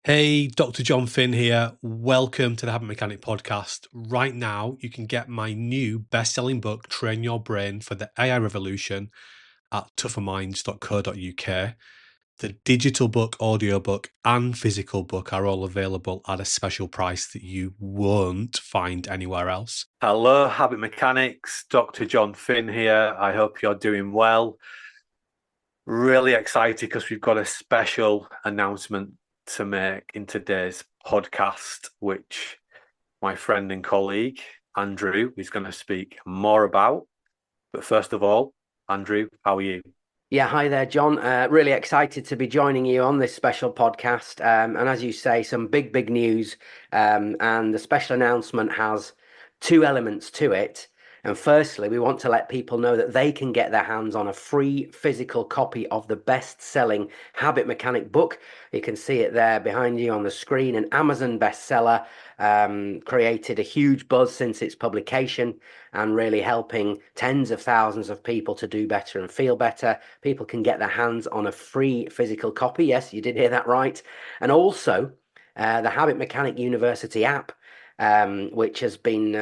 Hey, Dr. Jon Finn here. Welcome to the Habit Mechanic podcast. Right now, you can get my new best-selling book, Train Your Brain for the AI Revolution, at tougherminds.co.uk. The digital book, audiobook, and physical book are all available at a special price that you won't find anywhere else. Hello, Habit Mechanics. Dr. Jon Finn here. I hope you're doing well. Really excited because we've got a special announcement to make in today's podcast, which my friend and colleague, Andrew, is going to speak more about. But first of all, Andrew, how are you? Yeah, hi there, John. Really excited to be joining you on this special podcast. And as you say, some big news. And the special announcement has two elements to it. And firstly, we want to let people know that they can get their hands on a free physical copy of the best-selling Habit Mechanic book. You can see it there behind you on the screen, an Amazon bestseller, created a huge buzz since its publication and really helping tens of thousands of people to do better and feel better. People can get their hands on a free physical copy. Yes, you did hear that right. And also the Habit Mechanic University app, which has been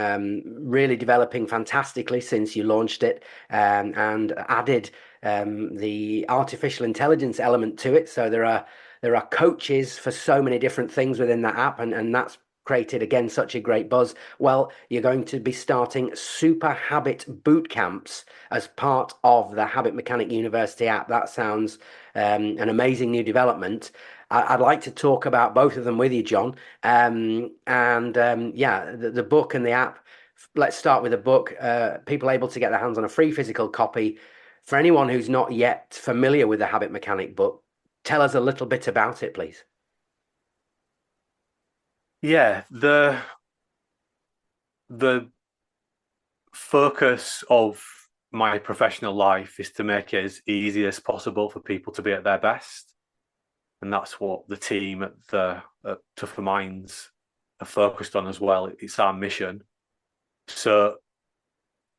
really developing fantastically since you launched it, and added the artificial intelligence element to it. So there are coaches for so many different things within that app, and that's created again such a great buzz. Well, you're going to be starting super habit boot camps as part of the Habit Mechanic University app. That sounds an amazing new development. I'd like to talk about both of them with you, John. Yeah, the book and the app. Let's start with the book. People able to get their hands on a free physical copy. For anyone who's not yet familiar with the Habit Mechanic book, tell us a little bit about it, please. Yeah, the focus of my professional life is to make it as easy as possible for people to be at their best. And that's what the team at Tougher Minds are focused on as well. It's our mission. So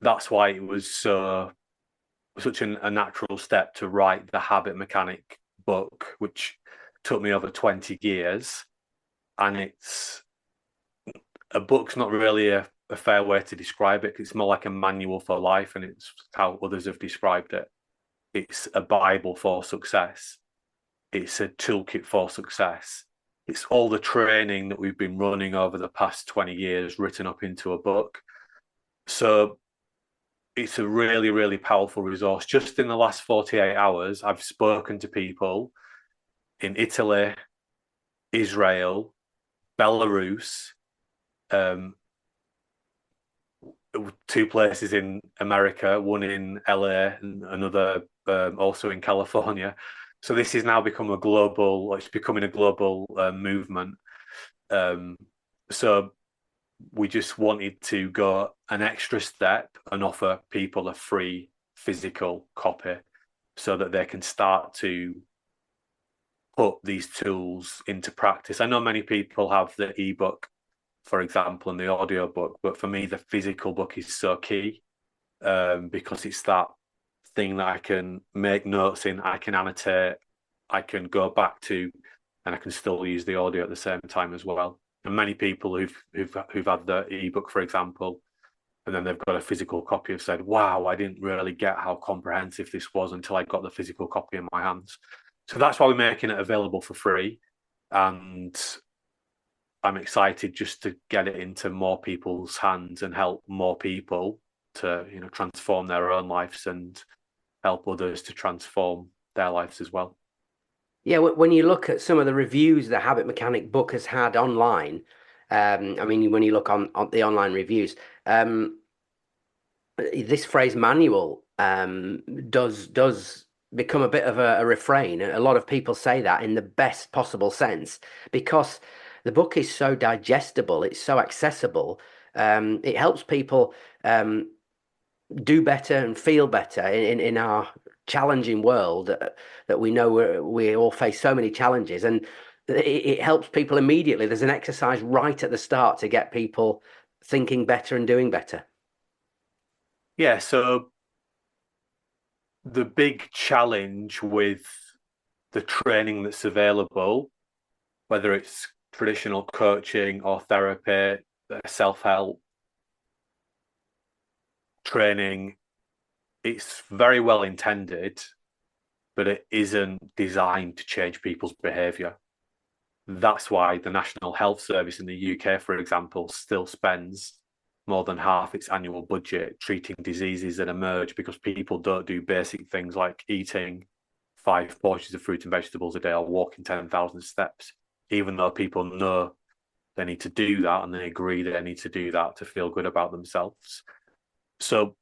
that's why it was such a natural step to write the Habit Mechanic book, which took me over 20 years. And it's a book's not really a fair way to describe it. It's more like a manual for life, and it's how others have described it. It's a Bible for success. It's a toolkit for success. It's all the training that we've been running over the past 20 years written up into a book. So it's a really powerful resource. Just in the last 48 hours, I've spoken to people in Italy, Israel, Belarus, um, two places in America, one in LA and another also in California. So this has now become it's becoming a global movement. Um, so we just wanted to go an extra step and offer people a free physical copy so that they can start to put these tools into practice. I know many people have the ebook, for example, and the audio book, but for me, the physical book is so key because it's that thing that I can make notes in, I can annotate, I can go back to, and I can still use the audio at the same time as well. And many people who've had the ebook, for example, and then they've got a physical copy have said, "Wow, I didn't really get how comprehensive this was until I got the physical copy in my hands." So that's why we're making it available for free, and I'm excited just to get it into more people's hands and help more people to transform their own lives and help others to transform their lives as well. Yeah, when you look at some of the reviews the Habit Mechanic book has had online, I mean, when you look on the online reviews, this phrase manual does become a bit of a refrain. A lot of people say that in the best possible sense because the book is so digestible, it's so accessible. It helps people do better and feel better in our challenging world that we know we all face so many challenges, and it helps people immediately. There's an exercise right at the start to get people thinking better and doing better. Yeah, so the big challenge with the training that's available whether it's traditional coaching or therapy, self-help, training, it's very well intended, but it isn't designed to change people's behaviour. That's why the National Health Service in the UK, for example, still spends more than half its annual budget treating diseases that emerge because people don't do basic things like eating 5 portions of fruit and vegetables a day or walking 10,000 steps, even though people know they need to do that and they agree they need to do that to feel good about themselves. So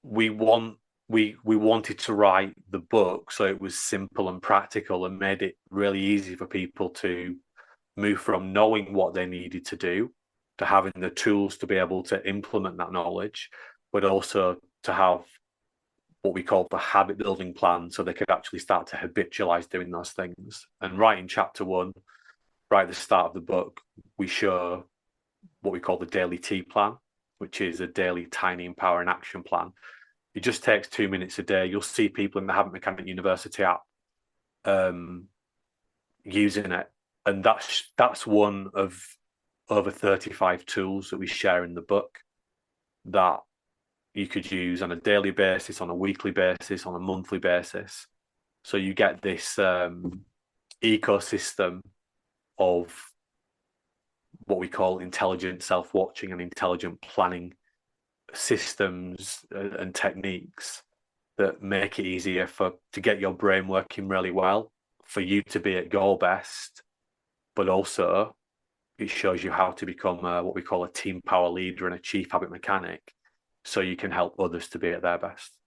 we wanted to write the book so it was simple and practical and made it really easy for people to move from knowing what they needed to do to having the tools to be able to implement that knowledge, but also to have what we call the habit building plan so they could actually start to habitualize doing those things. And right in chapter 1, right at the start of the book, we show what we call the daily T plan, which is a daily tiny empowering action plan. It just takes 2 minutes a day. You'll see people in the Habit Mechanic University app using it. And that's one of over 35 tools that we share in the book that you could use on a daily basis, on a weekly basis, on a monthly basis. So you get this ecosystem of what we call intelligent self-watching and intelligent planning systems and techniques that make it easier to get your brain working really well, for you to be at your best, but also it shows you how to become what we call a team power leader and a chief habit mechanic, so you can help others to be at their best.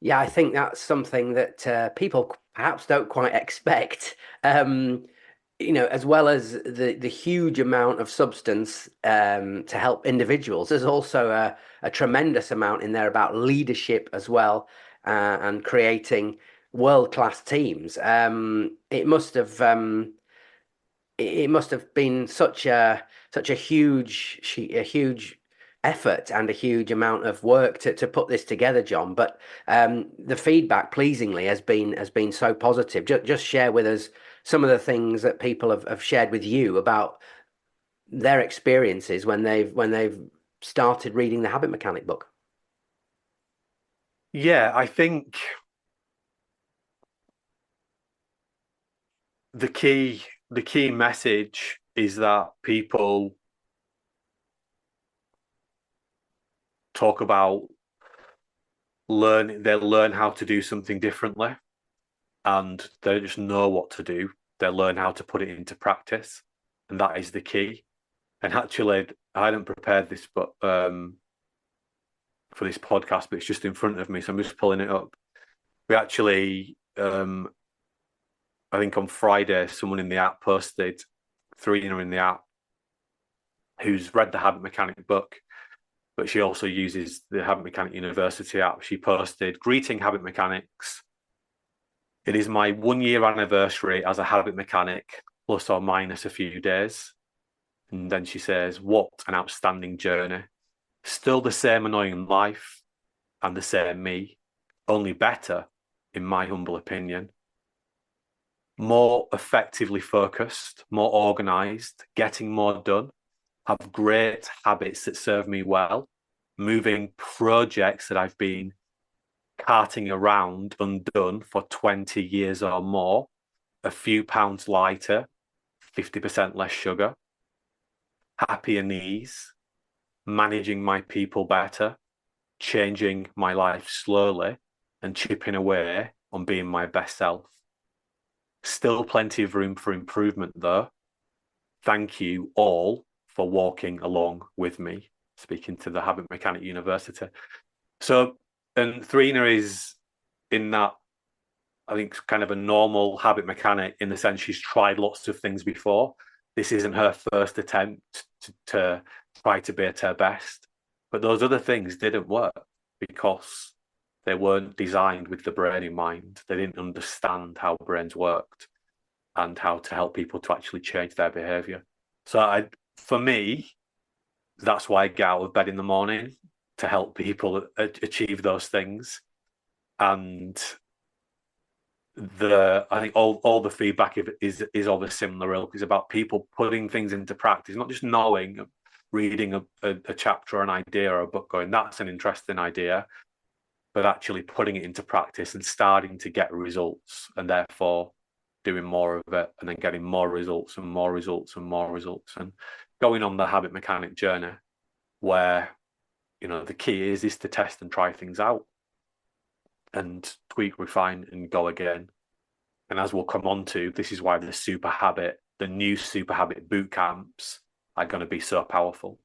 Yeah, I think that's something that people perhaps don't quite expect. As well as the huge amount of substance to help individuals, there's also a tremendous amount in there about leadership as well, and creating world-class teams. It must have been such a huge effort and a huge amount of work to put this together, Jon. But the feedback, pleasingly, has been so positive. Just share with us some of the things that people have shared with you about their experiences when they've started reading the Habit Mechanic book. Yeah, I think the key message is that people talk about they learn how to do something differently, and they just know what to do. They learn how to put it into practice, and that is the key. And actually, I hadn't prepared this, but for this podcast, but it's just in front of me, so I'm just pulling it up. We actually, I think on Friday, someone in the app posted, Thrina in the app, who's read the Habit Mechanic book, but she also uses the Habit Mechanic University app. She posted, "Greeting Habit Mechanics. It is my 1-year anniversary as a habit mechanic, plus or minus a few days." And then she says, "What an outstanding journey. Still the same annoying life and the same me, only better, in my humble opinion. More effectively focused, more organized, getting more done, have great habits that serve me well, moving projects that I've been carting around undone for 20 years or more, a few pounds lighter, 50% less sugar, happier knees, managing my people better, changing my life slowly and chipping away on being my best self. Still plenty of room for improvement though. Thank you all for walking along with me," speaking to the Habit Mechanic University. So, and Thrina is in that, I think, kind of a normal habit mechanic in the sense she's tried lots of things before. This isn't her first attempt to try to be at her best. But those other things didn't work because they weren't designed with the brain in mind. They didn't understand how brains worked and how to help people to actually change their behavior. So for me, that's why I get out of bed in the morning, to help people achieve those things. And I think all the feedback is of a similar ilk. It's about people putting things into practice, not just knowing, reading a chapter or an idea or a book, going, that's an interesting idea, but actually putting it into practice and starting to get results, and therefore doing more of it, and then getting more results and more results and more results, and going on the habit mechanic journey, where the key is to test and try things out and tweak, refine, and go again. And as we'll come on to, this is why the new super habit boot camps are going to be so powerful.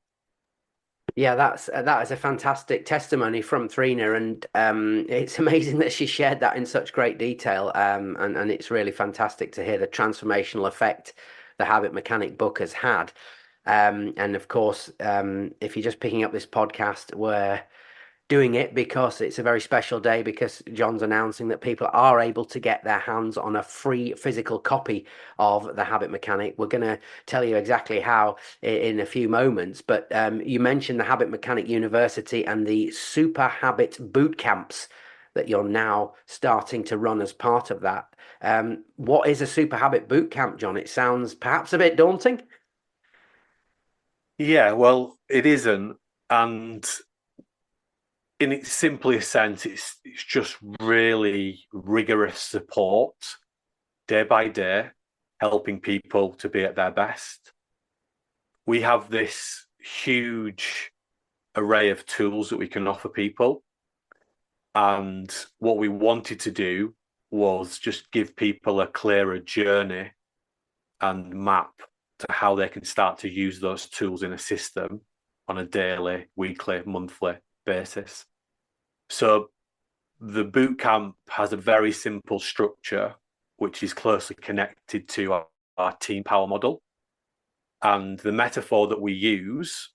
Yeah, that is a fantastic testimony from Trina, and it's amazing that she shared that in such great detail. And it's really fantastic to hear the transformational effect the Habit Mechanic book has had. And of course, if you're just picking up this podcast, we're doing it because it's a very special day, because John's announcing that people are able to get their hands on a free physical copy of the Habit Mechanic. We're going to tell you exactly how in a few moments, but you mentioned the Habit Mechanic University and the Super Habit boot camps that you're now starting to run as part of that. What is a Super Habit boot camp, John? It sounds perhaps a bit daunting. Yeah, well, it isn't. And in its simplest sense, it's just really rigorous support day by day, helping people to be at their best. We have this huge array of tools that we can offer people. And what we wanted to do was just give people a clearer journey and map to how they can start to use those tools in a system on a daily, weekly, monthly basis. So the boot camp has a very simple structure, which is closely connected to our team power model. And the metaphor that we use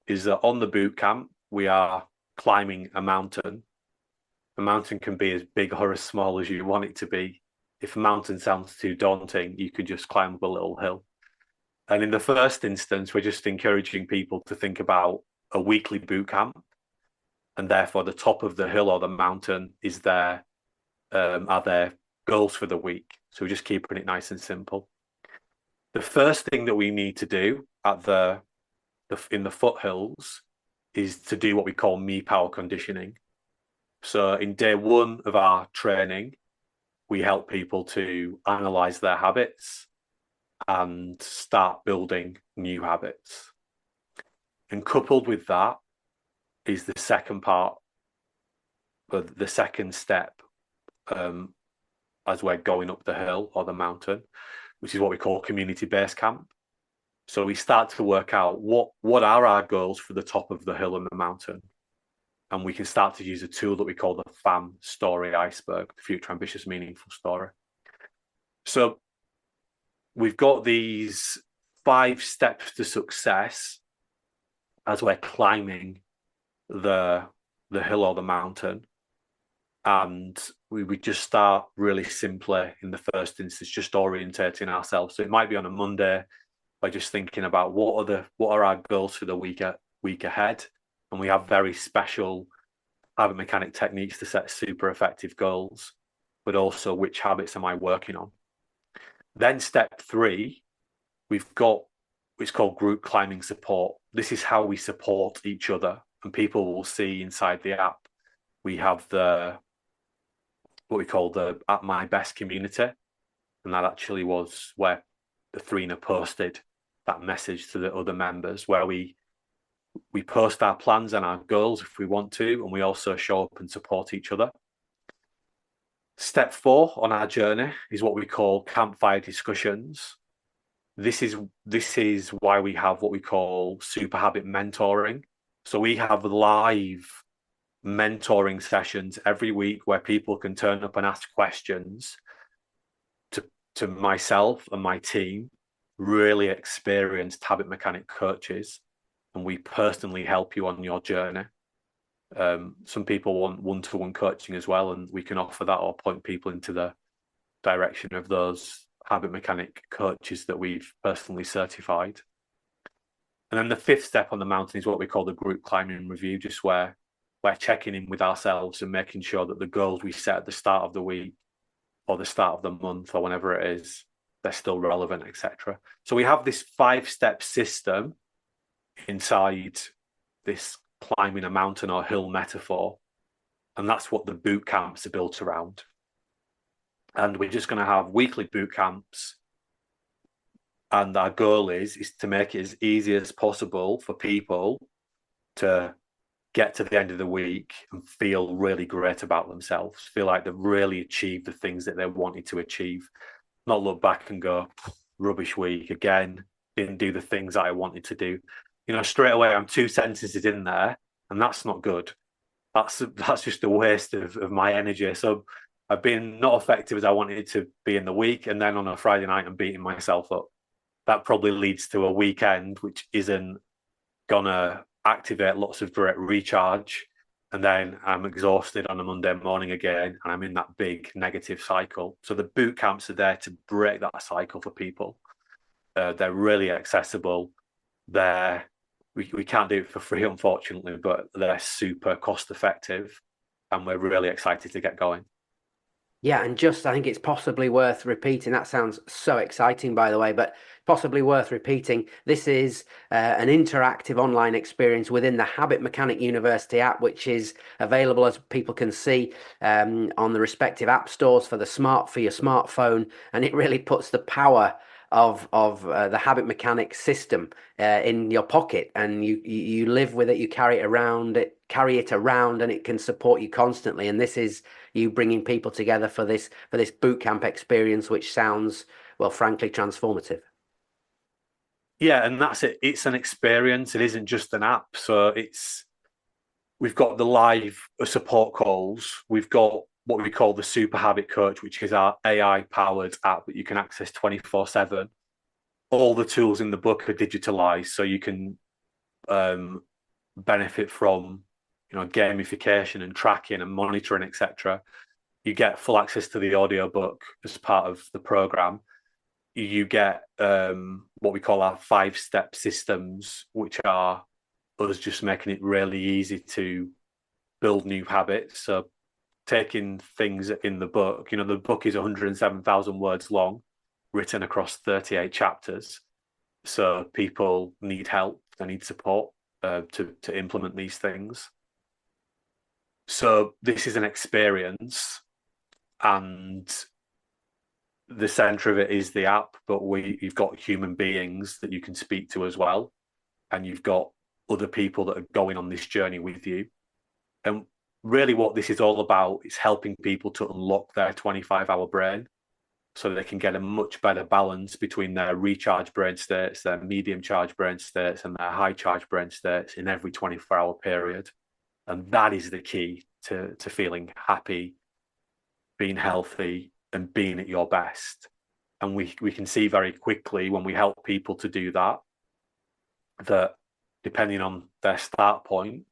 is that on the boot camp, we are climbing a mountain. A mountain can be as big or as small as you want it to be. If a mountain sounds too daunting, you could just climb up a little hill. And in the first instance, we're just encouraging people to think about a weekly boot camp, and therefore the top of the hill or the mountain are their goals for the week. So we're just keeping it nice and simple. The first thing that we need to do in the foothills is to do what we call me power conditioning. So in day one of our training, we help people to analyze their habits and start building new habits. And coupled with that is the second part, the second step, as we're going up the hill or the mountain, which is what we call community base camp. So we start to work out what are our goals for the top of the hill and the mountain. And we can start to use a tool that we call the FAM story iceberg, the future ambitious, meaningful story. So we've got these 5 steps to success as we're climbing the hill or the mountain. And we just start really simply in the first instance, just orientating ourselves. So it might be on a Monday by just thinking about what are our goals for the week ahead. And we have very special habit mechanic techniques to set super effective goals, but also which habits am I working on? Then step 3, we've got what's called group climbing support. This is how we support each other, and people will see inside the app we have what we call the At My Best community, and that actually was where the Trina posted that message to the other members, where we post our plans and our goals if we want to, and we also show up and support each other. Step 4 on our journey is what we call campfire discussions. This is why we have what we call super habit mentoring. So we have live mentoring sessions every week where people can turn up and ask questions to myself and my team, really experienced habit mechanic coaches, and we personally help you on your journey. Some people want one-to-one coaching as well, and we can offer that or point people into the direction of those habit mechanic coaches that we've personally certified. And then the 5th step on the mountain is what we call the group climbing review, just where we're checking in with ourselves and making sure that the goals we set at the start of the week or the start of the month or whenever it is, they're still relevant, etc. So we have this 5-step system inside this climbing a mountain or hill metaphor, and that's what the boot camps are built around. And we're just going to have weekly boot camps, and our goal is to make it as easy as possible for people to get to the end of the week and feel really great about themselves, feel like they've really achieved the things that they wanted to achieve, not look back and go, rubbish week again, didn't do the things that I wanted to do. Straight away I'm 2 sentences in there, and that's not good. That's just a waste of my energy. So I've been not effective as I wanted to be in the week, and then on a Friday night I'm beating myself up. That probably leads to a weekend which isn't gonna activate lots of direct recharge, and then I'm exhausted on a Monday morning again, and I'm in that big negative cycle. So the boot camps are there to break that cycle for people. They're really accessible. We can't do it for free, unfortunately, but they're super cost effective, and we're really excited to get going. Yeah, and I think it's possibly worth repeating. That sounds so exciting, by the way, but possibly worth repeating. This is an interactive online experience within the Habit Mechanic University app, which is available, as people can see, on the respective app stores for your smartphone, and it really puts the power of the Habit Mechanic system in your pocket, and you live with it. You carry it around, and it can support you constantly. And this is you bringing people together for this boot camp experience, which sounds, well, frankly, transformative. Yeah, and that's it. It's an experience. It isn't just an app. So we've got the live support calls. We've got what we call the Super Habit Coach, which is our AI-powered app that you can access 24/7. All the tools in the book are digitalized, so you can benefit from gamification and tracking and monitoring, etc. You get full access to the audiobook as part of the program. You get what we call our 5-step systems, which are us just making it really easy to build new habits. So taking things in the book, the book is 107,000 words long, written across 38 chapters. So people need help, they need support to implement these things. So this is an experience, and the center of it is the app, but you've got human beings that you can speak to as well, and you've got other people that are going on this journey with you. And really what this is all about is helping people to unlock their 25-hour brain so they can get a much better balance between their recharge brain states, their medium charge brain states, and their high charge brain states in every 24-hour period. And that is the key to feeling happy, being healthy, and being at your best. And we can see very quickly when we help people to do that depending on their start point,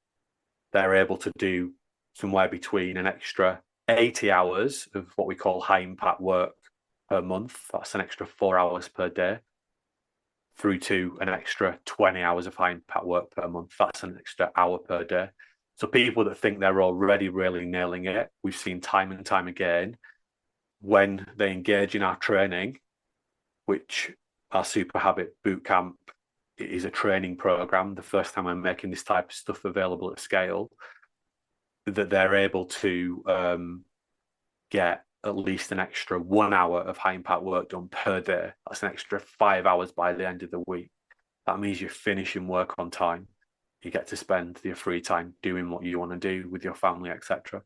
they're able to do somewhere between an extra 80 hours of what we call high impact work per month. That's an extra 4 hours per day, through to an extra 20 hours of high impact work per month. That's an extra hour per day. So people that think they're already really nailing it, we've seen time and time again, when they engage in our training, which our Super Habit Bootcamp is a training program, the first time I'm making this type of stuff available at scale, that they're able to get at least an extra 1 hour of high impact work done per day. That's an extra 5 hours by the end of the week. That means you're finishing work on time. You get to spend your free time doing what you want to do with your family, etc.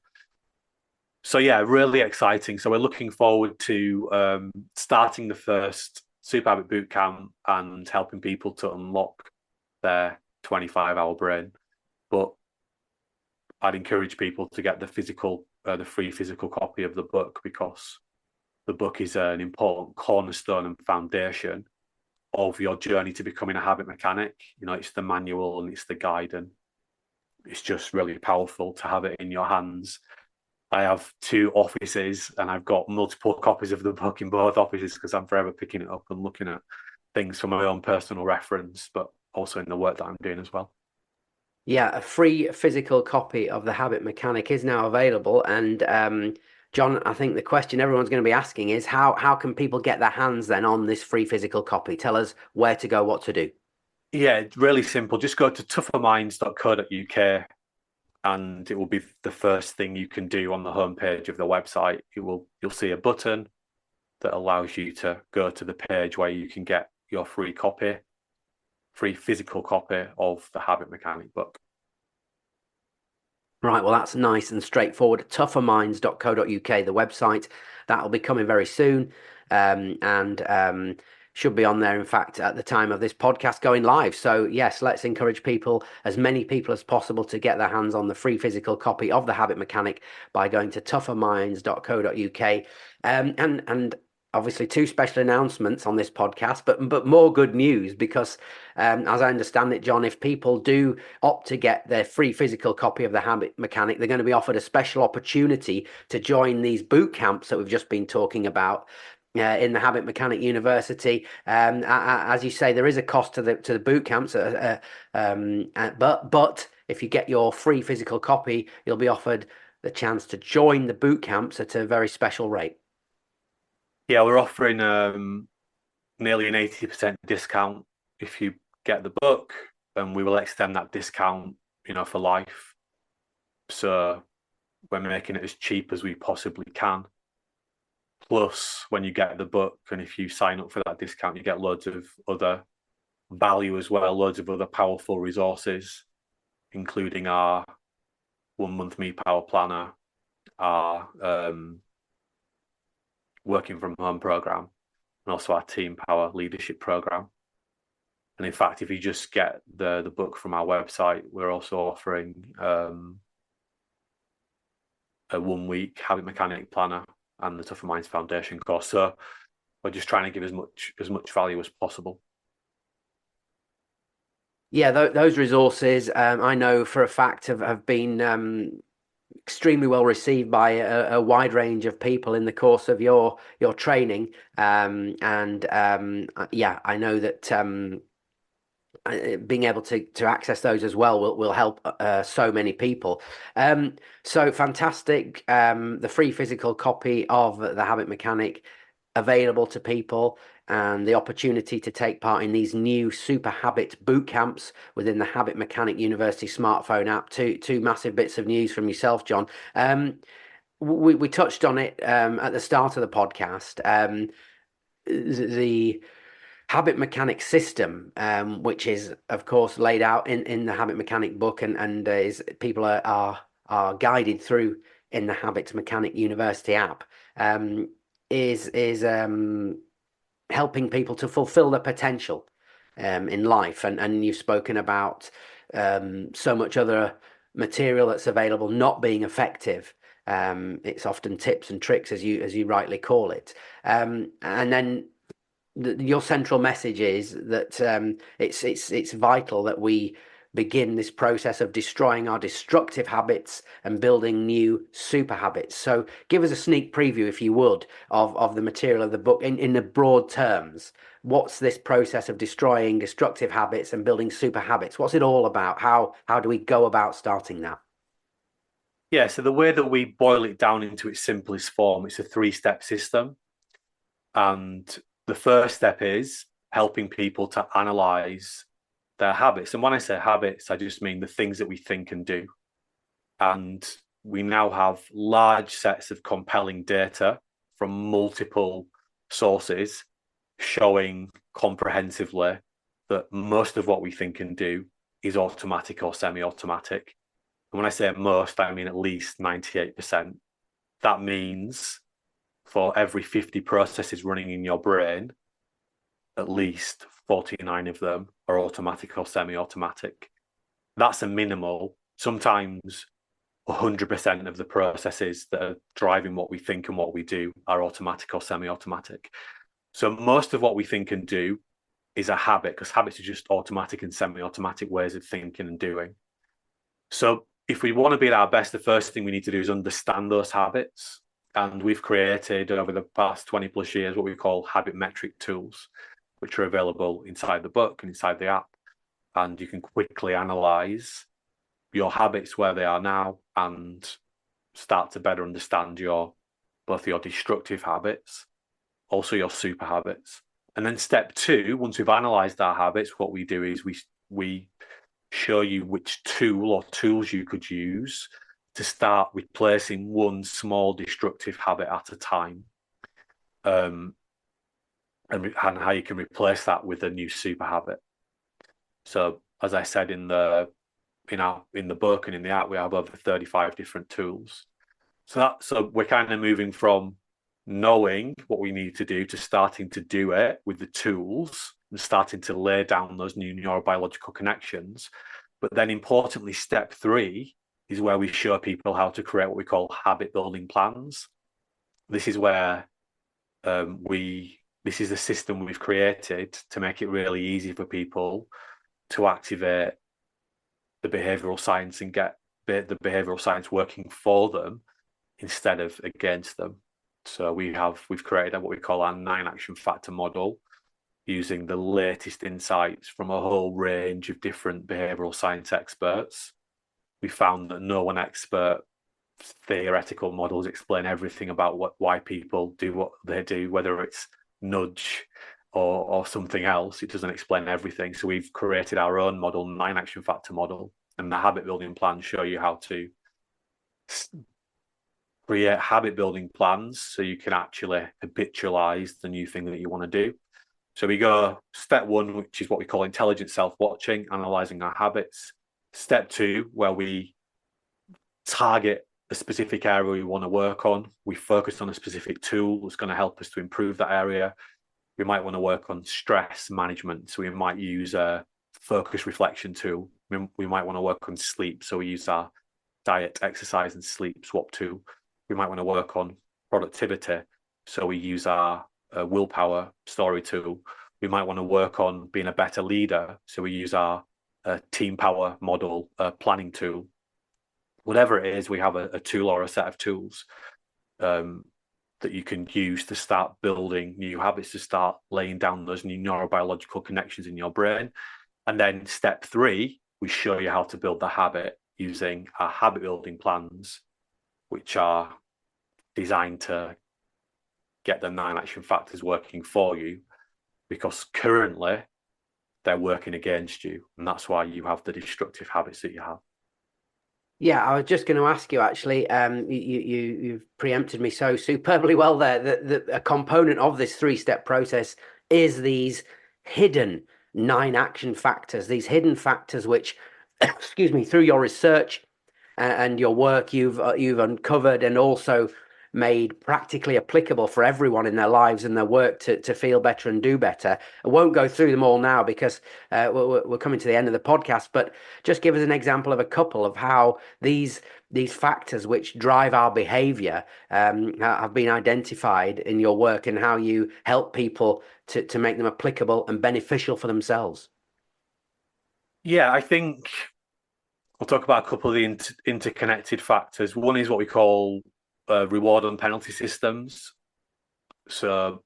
So yeah, really exciting. So we're looking forward to starting the first Super Habit Bootcamp and helping people to unlock their 25-hour brain. But I'd encourage people to get the free physical copy of the book, because the book is an important cornerstone and foundation of your journey to becoming a habit mechanic. It's the manual and it's the guide, and it's just really powerful to have it in your hands. I have 2 offices and I've got multiple copies of the book in both offices, because I'm forever picking it up and looking at things for my own personal reference, but also in the work that I'm doing as well. Yeah, a free physical copy of The Habit Mechanic is now available, and John, I think the question everyone's going to be asking is how can people get their hands then on this free physical copy? Tell us where to go, what to do. Yeah, it's really simple. Just go to tougherminds.co.uk and it will be the first thing you can do on the homepage of the website. You'll see a button that allows you to go to the page where you can get your free physical copy of the Habit Mechanic book. Right, well, that's nice and straightforward. Tougherminds.co.uk, the website. That'll be coming very soon. And should be on there, in fact, at the time of this podcast going live. So, yes, let's encourage people, as many people as possible, to get their hands on the free physical copy of The Habit Mechanic by going to tougherminds.co.uk. And obviously two special announcements on this podcast, but more good news because, as I understand it, John, if people do opt to get their free physical copy of the Habit Mechanic, they're going to be offered a special opportunity to join these boot camps that we've just been talking about. In the Habit Mechanic University, as you say, there is a cost to the boot camps, but if you get your free physical copy, you'll be offered the chance to join the boot camps at a very special rate. Yeah, we're offering nearly an 80% discount if you get the book, and we will extend that discount, for life. So we're making it as cheap as we possibly can. Plus, when you get the book, and if you sign up for that discount, you get loads of other value as well, loads of other powerful resources, including our 1 month Me Power Planner, our working from home program, and also our Team Power leadership program. And in fact, if you just get the book from our website, we're also offering a 1 week Habit Mechanic planner and the Tougher Minds Foundation course. So we're just trying to give as much value as possible. Yeah, those resources, I know for a fact have been extremely well received by a wide range of people in the course of your training. Yeah, I know that being able to access those as well will help so many people. So fantastic. The free physical copy of the Habit Mechanic available to people, and the opportunity to take part in these new super habit boot camps within the Habit Mechanic University smartphone app. Two massive bits of news from yourself, John. We touched on it at the start of the podcast. The Habit Mechanic system, which is of course laid out in the Habit Mechanic book, and is people are guided through in the Habit Mechanic University app, is helping people to fulfill their potential in life. And you've spoken about so much other material that's available not being effective. It's often tips and tricks, as you rightly call it. And then your central message is that it's vital that we begin this process of destroying our destructive habits and building new super habits. So give us a sneak preview, if you would, of the material of the book in the broad terms. What's this process of destroying destructive habits and building super habits? What's it all about? How do we go about starting that? Yeah, so the way that we boil it down into its simplest form, it's a 3-step system. And the first step is helping people to analyze their habits. And when I say habits, I just mean the things that we think and do. And we now have large sets of compelling data from multiple sources showing comprehensively that most of what we think and do is automatic or semi-automatic. And when I say most, I mean at least 98%. That means for every 50 processes running in your brain, at least 49 of them are automatic or semi-automatic. That's a minimal. Sometimes 100% of the processes that are driving what we think and what we do are automatic or semi-automatic. So most of what we think and do is a habit, because habits are just automatic and semi-automatic ways of thinking and doing. So if we want to be at our best, the first thing we need to do is understand those habits. And we've created over the past 20 plus years what we call habit metric tools, which are available inside the book and inside the app. And you can quickly analyze your habits where they are now and start to better understand your both your destructive habits, also your super habits. And then step 2, once we've analysed our habits, what we do is we show you which tool or tools you could use to start replacing one small destructive habit at a time, and how you can replace that with a new super habit. So, as I said in the book and in the app, we have over 35 different tools. So we're kind of moving from knowing what we need to do to starting to do it with the tools and starting to lay down those new neurobiological connections. But then importantly, step 3 is where we show people how to create what we call habit building plans. This is where this is the system we've created to make it really easy for people to activate the behavioral science and get the behavioral science working for them instead of against them. So we've created what we call our 9 action factor model, using the latest insights from a whole range of different behavioral science experts. We found that no one expert theoretical models explain everything about why people do what they do, whether it's nudge or something else. It doesn't explain everything. So we've created our own model, 9 action factor model, and the habit building plans show you how to create habit building plans so you can actually habitualize the new thing that you want to do. So we go step 1, which is what we call intelligent self-watching, analyzing our habits. Step 2, where we target a specific area we want to work on. We focus on a specific tool that's going to help us to improve that area. We might want to work on stress management. So we might use a focus reflection tool. We might want to work on sleep. So we use our diet, exercise, and sleep swap tool. We might want to work on productivity. So we use our willpower story tool. We might want to work on being a better leader. So we use our team power model planning tool. Whatever it is, we have a tool or a set of tools that you can use to start building new habits, to start laying down those new neurobiological connections in your brain. And then step 3, we show you how to build the habit using our habit building plans, which are designed to get the 9 action factors working for you, because currently they're working against you. And that's why you have the destructive habits that you have. Yeah, I was just going to ask you, actually, you've preempted me so superbly well there, that a component of this 3-step process is these hidden 9 action factors, these hidden factors which, excuse me, through your research and your work you've uncovered and also made practically applicable for everyone in their lives and their work to feel better and do better. I won't go through them all now because we're coming to the end of the podcast, but just give us an example of a couple of how these factors which drive our behavior have been identified in your work and how you help people to make them applicable and beneficial for themselves. Yeah, I think I'll talk about a couple of the interconnected factors. One is what we call reward and penalty systems. So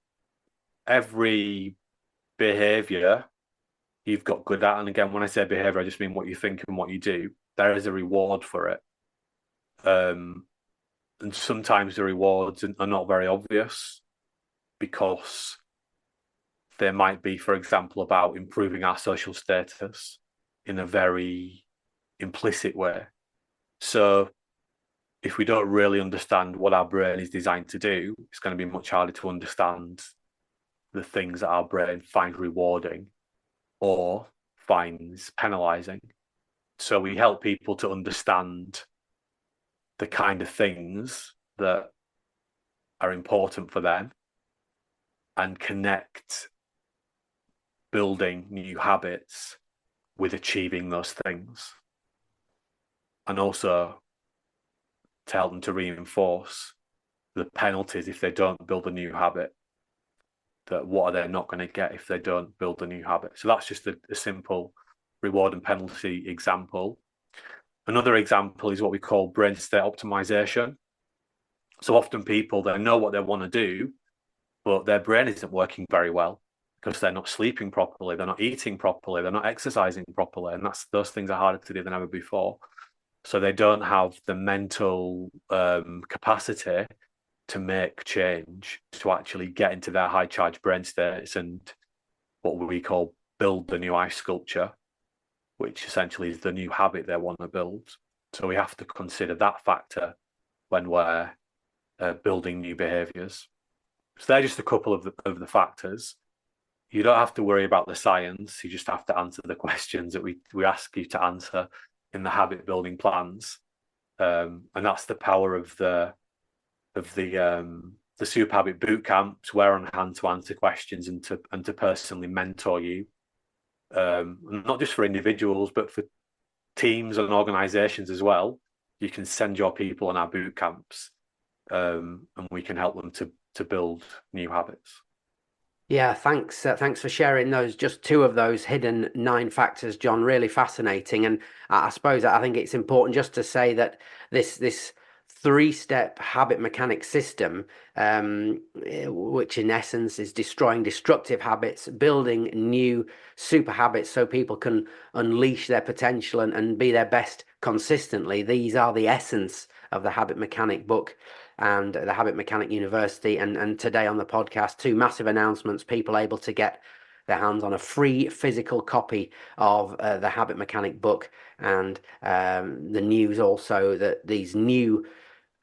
every behavior you've got good at, and again, when I say behavior, I just mean what you think and what you do, there is a reward for it. And sometimes the rewards are not very obvious because they might be, for example, about improving our social status in a very implicit way. So if we don't really understand what our brain is designed to do, it's going to be much harder to understand the things that our brain finds rewarding or finds penalizing. So we help people to understand the kind of things that are important for them and connect building new habits with achieving those things. And also to help them to reinforce the penalties if they don't build a new habit, that what are they not going to get if they don't build a new habit. So that's just a simple reward and penalty example. Another example is what we call brain state optimization. So often people, they know what they want to do, but their brain isn't working very well because they're not sleeping properly, they're not eating properly, they're not exercising properly, and those things are harder to do than ever before. So they don't have the mental capacity to make change, to actually get into their high charge brain states and what we call build the new ice sculpture, which essentially is the new habit they want to build. So we have to consider that factor when we're building new behaviors. So they're just a couple of the factors. You don't have to worry about the science. You just have to answer the questions that we ask you to answer in the habit building plans. And that's the power of the Super Habit boot camps. We're on hand to answer questions and to personally mentor you. Not just for individuals, but for teams and organizations as well. You can send your people on our boot camps, and we can help them to build new habits. Yeah, thanks. Thanks for sharing those. Just two of those hidden 9 factors, John. Really fascinating. And I suppose I think it's important just to say that this 3-step habit mechanic system, which in essence is destroying destructive habits, building new super habits so people can unleash their potential and be their best consistently. These are the essence of the Habit Mechanic book and the Habit Mechanic University. And today on the podcast, 2 massive announcements: people able to get their hands on a free physical copy of the Habit Mechanic book, and the news also that these new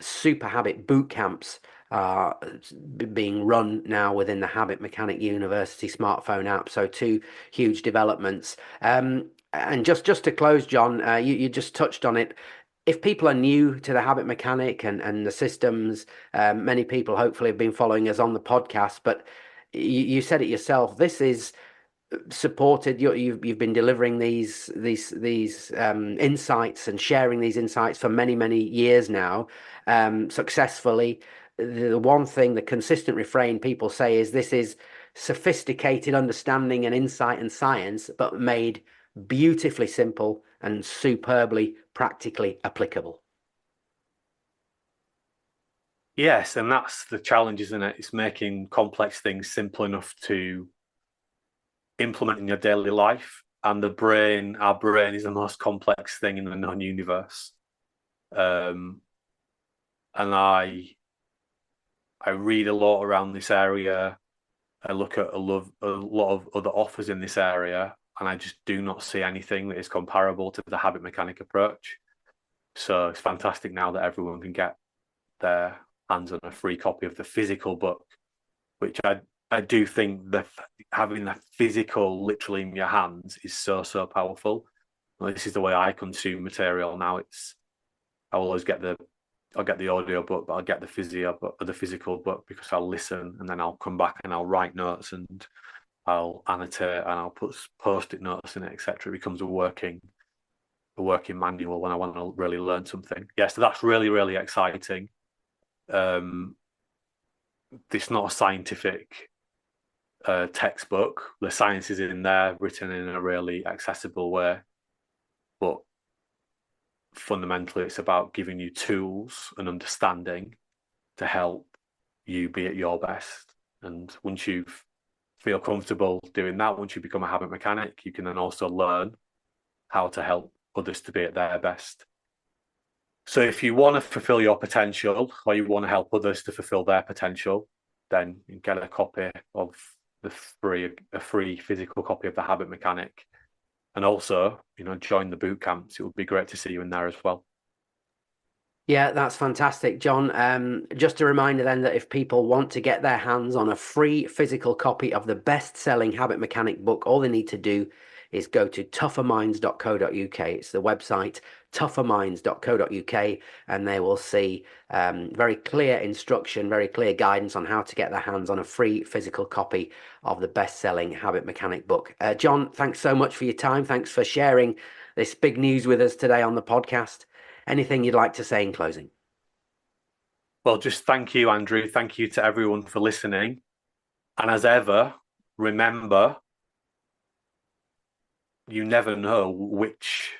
super habit boot camps are being run now within the Habit Mechanic University smartphone app. So 2 huge developments. And just to close, John, you just touched on it. If people are new to the Habit Mechanic and the systems, many people hopefully have been following us on the podcast, but you said it yourself. This is supported. You've been delivering these insights and sharing these insights for many years now, successfully. The one thing, the consistent refrain people say is this is sophisticated understanding and insight and science, but made beautifully simple and superbly practically applicable. Yes, and that's the challenge, isn't it? It's making complex things simple enough to implement in your daily life. And our brain is the most complex thing in the known universe. And I read a lot around this area. I look at a lot of other offers in this area, and I just do not see anything that is comparable to the Habit Mechanic approach. So it's fantastic now that everyone can get their hands on a free copy of the physical book, which I do think that having the physical literally in your hands is so powerful. Well, this is the way I consume material now. I'll always get the audio book, but I'll get the physical book because I'll listen and then I'll come back and I'll write notes and I'll annotate and I'll put post-it notes in it, etc. It becomes a working manual when I want to really learn something. Yes, so that's really exciting. It's not a scientific textbook. The science is in there, written in a really accessible way, but fundamentally it's about giving you tools and understanding to help you be at your best. And once you feel comfortable doing that, once you become a habit mechanic, you can then also learn how to help others to be at their best. So if you want to fulfill your potential, or you want to help others to fulfill their potential, then you get a copy of a free physical copy of the Habit Mechanic. And also, join the boot camps. It would be great to see you in there as well. Yeah, that's fantastic, John. Just a reminder then that if people want to get their hands on a free physical copy of the best-selling Habit Mechanic book, all they need to do is go to tougherminds.co.uk. It's the website tougherminds.co.uk, and they will see very clear instruction, very clear guidance on how to get their hands on a free physical copy of the best-selling Habit Mechanic book. John, thanks so much for your time. Thanks for sharing this big news with us today on the podcast. Anything you'd like to say in closing? Well, just thank you, Andrew. Thank you to everyone for listening. And as ever, remember, you never know which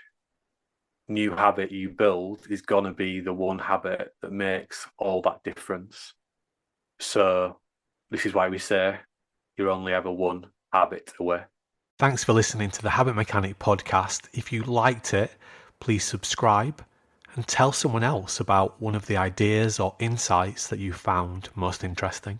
new habit you build is going to be the one habit that makes all that difference. So this is why we say you're only ever one habit away. Thanks for listening to the Habit Mechanic podcast. If you liked it, please subscribe and tell someone else about one of the ideas or insights that you found most interesting.